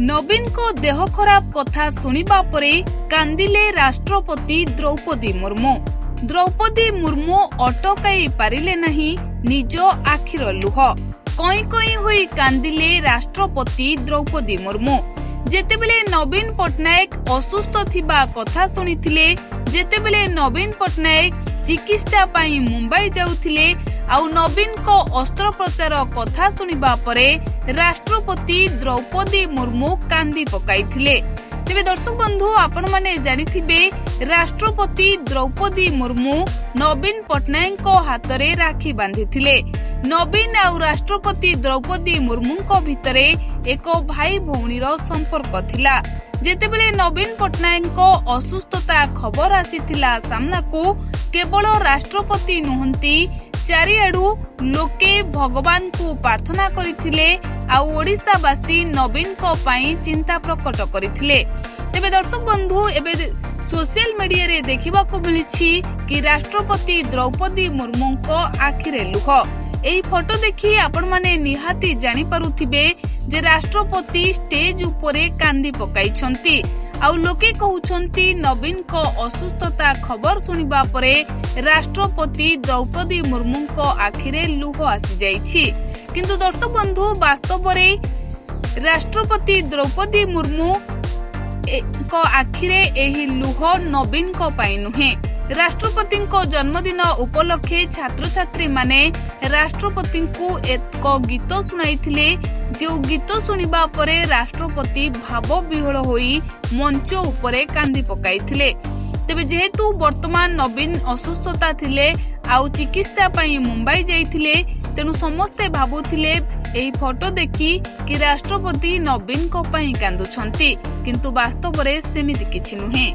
नवीन को देह खराब कथा सुनिबा परे कांदिले राष्ट्रपति द्रौपदी मुर्मू। द्रौपदी मुर्मू अटकाई पारिले नहीं निज आखिर लुह। कई कई होई कांदिले राष्ट्रपति द्रौपदी मुर्मू। जेतेबेले नवीन पटनायक असुस्थ थिबा कथा सुनिथिले, जेतेबेले नवीन पटनायक चिकित्सा पाई मुंबई जाउथिले, आउ नवीन को अस्त्रोपचार कथा सुनिबा परे राष्ट्रपति द्रौपदी मुर्मू कांदी पकाइथिले। तेबे दर्शक बंधु, आपण माने जानिथिबे राष्ट्रपति द्रौपदी मुर्मू नवीन पटनायक को हातरे राखी बांधिथिले। नवीन आउ राष्ट्रपति द्रौपदी मुर्मू को भितरे एक भाई भौणीर संपर्क थिला। जेतेबेले नवीन पटनायक को असुस्थता खबर आसीथिला सामना को, केवल राष्ट्रपति नुहंती चारिआडू लोके भगवान को प्रार्थना करिथिले आउ ओडिशावासी नवीन को पाई चिंता प्रकट करिथिले। तेबे दर्शक बंधु, एबे सोशल मीडिया रे देखिबा को मिलिछि कि राष्ट्रपति द्रौपदी मुर्मू को आखिरे लुह। एही फोटो देखि आपण माने निहाती जानि पारुथिबे जे राष्ट्रपति स्टेज उपरे कांदी पकाइछंती। आउ लोके कहउछंती नवीन को असुस्थता खबर सुनिबा परे राष्ट्रपति द्रौपदी मुर्मू को आखिरे लुह आसी जाइछि। किंतु दर्शक बंधु, वास्तव रे राष्ट्रपति द्रौपदी मुर्मू को आखिरे एही लुह नवीन को पाई नुहे। राष्ट्रपति को जन्मदिन उपलक्षे छात्र छात्री माने राष्ट्रपति को एक गीत सुनाइथिले। जो गीत सुनिबा परे राष्ट्रपति भाव विह्वल होई मंच उपरे कांदी पकाइथिले। तेबे जेहेतु वर्तमान नवीन असुस्थता थिले आउ चिकित्सा पाई मुंबई जाइथिले, तेनु समस्ते भाबुथिले एही फोटो देखि कि राष्ट्रपति नवीन को पाई कांदुछंती, किंतु वास्तव रे सेमिति किछि नुहे।